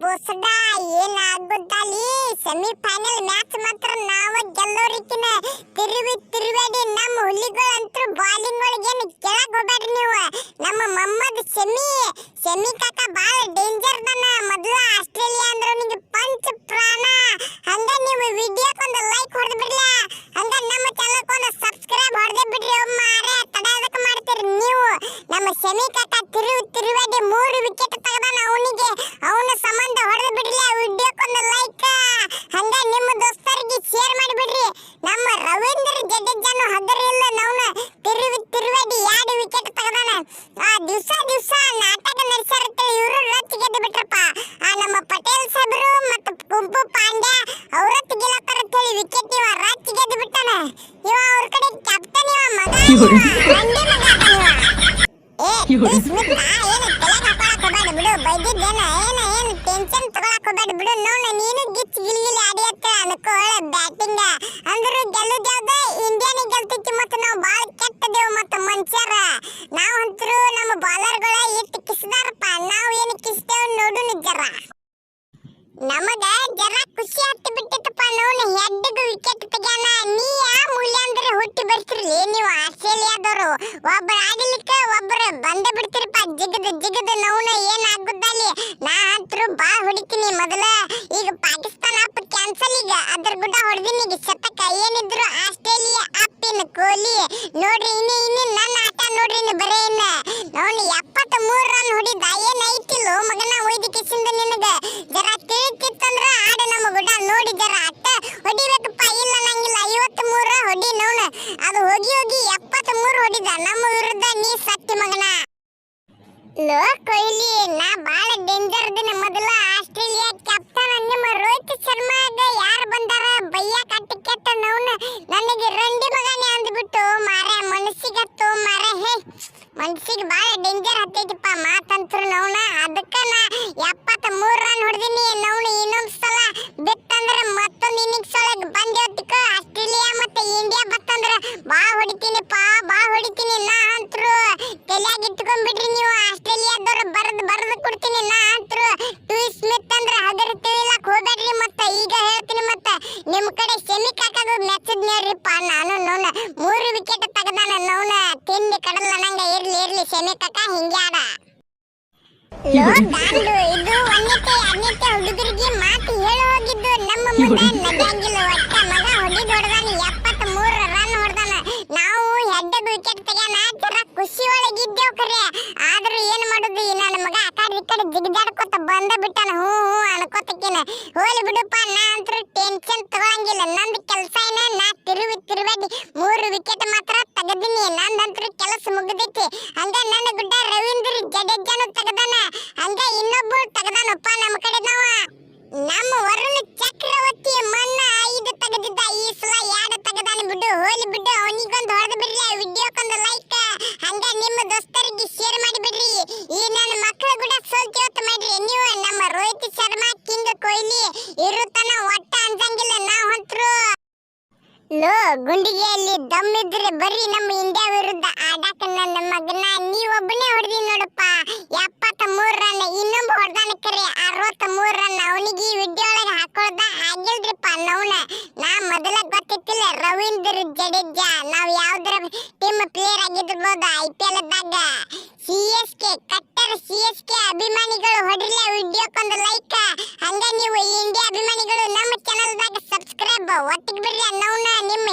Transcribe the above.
ಬೋಸಡ ಏನಾಗುತ್ತಲ್ಲಿ semifinal match ಮಾತ್ರ ನಾವ ಗೆಲ್ಲೋರಿಕಿನ ತಿರುವೇಡಿ ನಮ್ಮ ಹುಲಿಗಳಂತೂ ಬಾಲಿಂಗ್ ಒಳಗೇನು ಕೆಳಗೆ ಹೋಗ್ಬೇಡ್ರಿ ನೀವು. ನಮ್ಮ ಮೊಹಮ್ಮದ್ ಶಮಿ ಕಾಕ ಬಾಳ ಡೇಂಜರ್ ದನ. ಮೊದಲು ಆಸ್ಟ್ರೇಲಿಯಾ ಅಂದ್ರೆ ಅವನಿಗೆ ಪಂಚ ಪ್ರಾಣ. ಹಂಗ ನೀವು ವಿಡಿಯೋಕ್ಕೊಂದು ಲೈಕ್ ಹೊಡೆದು ಬಿಡ್ಲ, ಹಂಗ ನಮ್ಮ ಚಾನಲ್ಗೊಂದು ಸಬ್ಸ್ಕ್ರೈಬ್ ಹೊಡೆದು ಬಿಡ್ರಿ. ಮಾರೇ ತಡೆಯೋದಕ್ಕೆ ಮಾಡ್ತೀರಿ ನೀವು. ನಮ್ಮ ಶಮಿ ಕಾಕ ತಿರುವೇಡಿ 3 ವಿಕೆಟ್ ತೆಗೆದಾನ. ಅವನ ಸಂಬಂಧ ಹೊಡೆದು ಬಿಡ್ಲಿ. ವಿಡಿಯೋಕ್ಕೊಂದು ಲೈಕ್, ಹಂಗ ನಿಮ್ಮ ದೋಸ್ತರಿಗೆ ಶೇರ್ ಮಾಡಿಬಿಡ್ರಿ. ನಮ್ಮ ರವೀಂದ್ರ ಜಡೇಜಾನು ಹಗರ ಇಲ್ಲ, ನಾವು ತಿರುವೇಡಿ 2 ವಿಕೆಟ್ ತೆಗೆದಾನ. ದಿವಸ ನಾಟಕ ನಡೆಸಿರುತ್ತೆ. ಇವರು ರಚ್ ಗೆದ್ದು ಬಿಟ್ರಪ್ಪ. ನಮ್ಮ ಪಟೇಲ್ ಸಾಬ್ರು ಮತ್ತು ಕುಂಪು ಪಾಂಡ್ಯ ಅವರ ತೆಗಿಲತ್ತಾರ ಹೇಳಿ ವಿಕೆಟ್ ಇವ ರಚ್ ಗೆದ್ದು ಬಿಟ್ಟಾನ. ಇವ ಅವ್ರ ಕಡೆ ಕ್ಯಾಪ್ಟನ್, ಇವ ಮಗ ರಂಡಿ ಮಗ ಆತನ ಇವ. ಸ್ಮಿತ್ ಏನು ತಲೆಗೆ ಹಾಕೊಳಕ್ ಹೋಗ್ಬೇಡ ಬಿಡು. ಬೈದಿದ್ದೇನ ಏನು ಟೆನ್ಷನ್ ತಗೊಳಕ್ ಹೋಗ್ಬೇಡ ಬಿಡು. ನೀನು ಗಿಚ್ ಗಿಲ್ಗಿಲಿ ಆಡಿಯತ್ತ ಅನ್ಕೋಳ ಬ್ಯಾಟಿಂಗ್ ಅಂದ್ರು ಗೆಲ್ಲುದು ಯಾವ್ದ ಇಂಡಿಯಾನೇ ಗೆಲ್ತೈತಿ. ಮತ್ತು ನಾವು ಬಾಳ ಕೆಟ್ಟದೇವು ಮತ್ತು ಮನುಷ್ಯರ. ನಾವಂತರೂ ನಮ್ಮ ಬಾಲರ್ಗಳ ಎಷ್ಟು ಕಿಸ್ದಾರಪ್ಪ. ನಾವು ಏನು ಕಿಸ್ತೇವ್ ನೋಡು ನಿಜರ. ನಮಗ ಜರ ಖುಷಿ ಹತ್ತಿ ಬಿಟ್ಟಿತ್ತಪ್ಪ. ನಾವು ಹೆಡ್ಗೆ ವಿಕೆಟ್ ತೆಗ್ಯಾನ. ನೀ ಯಾ ಮೂಲ್ಯ ಅಂದ್ರೆ ಹುಟ್ಟಿ ಬರ್ತಿರ್ಲಿ ನೀವು ಆಸ್ಟ್ರೇಲಿಯಾದವರು. ಒಬ್ಬರು ಆಡಲಿಕ್ಕೆ ಒಬ್ಬರು ಬಂದೇ ಬಿಡ್ತಿರಪ್ಪ. ಜಿಗದ ನೌನ ಏನಾಗುದಲ್ಲಿ. ನಾ ಅಂತರೂ ಬಾ ಹೊಡಿತೀನಿ ಮೊದಲ. ಈಗ ಪಾಕಿಸ್ತಾನ ಅಪ್ ಕ್ಯಾನ್ಸಲ್. ಈಗ ಅದ್ರ ಗುಡ್ಡ ಹೊಡೆದಿನಿ. ಈಗ ಶತಕ ಏನಿದ್ರು ಆಸ್ಟ್ರೇಲಿಯಾ ಅಪ್ಪಿನ ಕೊಹ್ಲಿ ನೋಡ್ರಿ. ಇನ್ನು ನನ್ನ ಆಟ ನೋಡ್ರಿ. ಇನ್ನು ಬರೇ ನಾವು 73 ರನ್ ಹೊಡಿದ. ಏನೈತಿಲ್ಲೋ ಮಗನ ಒಯ್ದು ಕಿಸಿಂದ ನಿನಗ ಜರ ತಿಳಿತಿತ್ತಂದ್ರ ಆಡ ನಮ್ಮ ಗುಡ್ಡ ನೋಡಿ ಜರ ಅಟ್ಟ ಹೊಡಿಬೇಕಪ್ಪ. ಇಲ್ಲ ನಂಗಿಲ್ಲ 53 ಹೊಡಿ ನೋಣ. ಅದು ಹೋಗಿ 73 ಹೊಡಿದ ನಮ್ಮ ವಿರುದ್ಧ. ನೀ ಸತ್ತಿ ಮಗನ. ಲೋ ಕೊಹ್ಲಿ ನಾ ಬಾಳ ಡೇಂಜರ್ ದಿನ. ಮೊದಲ ಆಸ್ಟ್ರೇಲಿಯಾ ಕ್ಯಾಪ್ಟನ್ ನಿಮ್ಮ ರೋಹಿತ್ ಶರ್ಮಾಗ ಯಾರು ಬಂದಾರ ಬಯ್ಯ ಕಟ್ಟಿಕೆಟ್ಟ ನೌನ ನನಗೆ ರಂಡಿ ಮಗನೇ ಅಂದ್ಬಿಟ್ಟು ಮಾರೆ ಮನಸ್ಸಿಗತ್ತು ಮಾರೆ. ಮನಸ್ಸಿಗೆ ಬಾಳ ಡೇಂಜರ್ ಹತ್ತೈತಿಪ್ಪ ಮಾತಂತ್ರು ನೌನ. ಅದಕ್ಕೆ ನಾ 73 ರನ್ ಹೊಡೆದಿನಿ. ನೌನ ಇನ್ನೊಂದು ಸಲ ಬಿತ್ತಂದ್ರೆ ಮತ್ತೊಂದು ಇನ್ನಿಂಗ್ಸ್ ಒಳಗೆ ಬಂದೇವತ್ತಿಕ ಆಸ್ಟ್ರೇಲಿಯಾ ಮತ್ತೆ ಇಂಡಿಯಾ ಬತ್ತಂದ್ರೆ ಬಾ ಹೊಡಿತೀನಿ. ನಾ ಅಂತರು ತಲೆಯಾಗ ಇಟ್ಕೊಂಡ್ಬಿಡ್ರಿ ನೀವು. ಆಸ್ಟ್ರೇಲಿಯಾದವ್ರು ಬರೆದು ಕೊಡ್ತೀನಿ. ನಾ ಅಂತರು ಸ್ಮಿತ್ ಅಂದ್ರೆ ಹಗರ ತಿಳಿಲಕ್ ಹೋಗ್ಬೇಡ್ರಿ. ಮತ್ತೆ ಈಗ ಹೇಳ್ತೀನಿ. ಮತ್ತೆ ನಿಮ್ ಕಡೆ ಶಮಿ ಕಾಕದು ಮೆಸೇಜ್ ನೋಡ್ರಿಪ್ಪ. ನಾನು ನೋನ 3 ವಿಕೆಟ್ ತೆಗೆದಾನ. ನೋನ ತಿಂಡಿ ಕಡಲ ನಂಗ ಇರ್ಲಿ ಶಮಿ ಕಾಕ ಹಿಂಗೆ ಆಡ. ಲೋ ಗಾಂಡು ಇದು ಒಂದಕ್ಕೆ ಹುಡುಗರಿಗೆ ಮಾತು ಹೇಳಿ ಹೋಗಿದ್ದು. ನಮ್ಮ ಮುಂದೆ ನಡೆಯಂಗಿಲ್ಲ. ಒಟ್ಟ ಮಗ ಹೊಡೆದಾನ 73 ರನ್ ಹೊಡೆದಾನ. ನಾವು ಹೆಡ್ಗೆ ವಿಕೆಟ್ ತೆಗ್ಯಾನ. ಜರ ಖುಷಿ ಒಳಗಿದ್ದೇವ್ ಕರೆ. ಆದ್ರೂ ಏನ್ ಮಾಡುದು, ನನ್ನ ಮಗ ಆ ಕಡೆ ಜಿಗಿದಾಡ್ಕೊತ ಬಂದ ಬಿಟ್ಟಾನ. ಹ್ಞೂ ಅನ್ಕೋತಕ್ಕೇನ ಹೋಲಿ ಬಿಡುಪ್ಪ. ನಾ ಅಂತೂ ಟೆನ್ಷನ್ ತಗೊಳಂಗಿಲ್ಲ. ನಂದು ಕೆಲಸ ನಾ ತಿರುವೇಡಿ 3 ವಿಕೆಟ್ ಮಾತ್ರ ತೆಗೆದಿನಿ. ನಂದಂತೂ ಕೆಲಸ ಮುಗಿದೈತಿ. ಹಂಗ ನನ್ನ ಗುಡ್ಡ ರವೀಂದ್ರ ಜಡೇಜಾನು ತೆಗೆದಾನ. ಹಂಗ ಇನ್ನೊಬ್ಬರು ತೆಗೆದಾನಪ್ಪ ನಮ್ಮ ಕಡೆ. ನಮ್ಮ ವರುಣ್ ಚಕ್ರವರ್ತಿ ಮನ್ನ 5 ತೆಗೆದಿದ್ದ. ಈ ಸಲ 2 ತೆಗೆದಾನ ಬಿಡು. ಹೋಲಿ ಬಿಡು. ಅವನಿಗೊಂದು ಹೊಡೆದು ಬಿಡ್ರಿ. ವಿಡಿಯೋಕ್ಕೊಂದು ಲೈಕ್, ಹಂಗ ನಿಮ್ಮ ದೋಸ್ತರಿಗೆ ಶೇರ್ ಮಾಡಿ ಬಿಡ್ರಿ. ಈ ನನ್ನ ಮಕ್ಕಳ ಕೂಡ ಸೋಲ್ತಿವತ್ತು ಮಾಡ್ರಿ ನೀವು. ನಮ್ಮ ರೋಹಿತ್ ಶರ್ಮಾ ಕಿಂಗ್ ಕೊಹ್ಲಿ ಇರುತ್ತಾನ. ಒಟ್ಟ ಅಂಜಂಗಿಲ್ಲ ನಾವು ಅಂತರು. ಲೋ ಗುಂಡಿಗೆಯಲ್ಲಿ ದಮ್ಮಿದ್ರೆ ಬರ್ರಿ ನಮ್ಮ ಇಂಡಿಯಾ ವಿರುದ್ಧ ಆಡಾಕ. ನನ್ನ ಮಗನ ನೀವೊಬ್ಬನೇ ಹೊಡೆದಿ ನೋಡಪ್ಪ. 73 ರನ್. ಇನ್ನೊಬ್ಬ ಹೊಡೆದಾನ ಕರೆ 63 ರನ್. ಅವನಿಗೆ ಈ ವಿಡಿಯೋ ಒಳಗೆ ಹಾಕೊಳ್ದ ಆಗಿಲ್ರಿಪ್ಪ ನೌನ. ನಾ ಮೊದಲ ಗೊತ್ತಿತ್ತಿಲ್ಲ ರವೀಂದ್ರ ಜಡೇಜಾ ನಾವು ಯಾವ್ದ್ರ ಟೀಮ್ ಪ್ಲೇಯರ್ ಆಗಿರ್ಬೋದು IPL ದಾಗ. ಕಟ್ಟರ್ CSK ಅಭಿಮಾನಿಗಳು ಹೊಡ್ರಿಲ್ಲ ವಿಡಿಯೋಕ್ಕೊಂದು ಲೈಕ್, ಹಂಗ ನೀವು ಇಂಡಿಯಾ ಅಭಿಮಾನಿಗಳು ನಮ್ಮ ಚಾನಲ್ ದಾಗ ಸಬ್ಸ್ಕ್ರೈಬ್ ಒತ್ತಿಗೆ ಬಿಡ್ರಿ. ನೌನ ನಿಮ್ಮ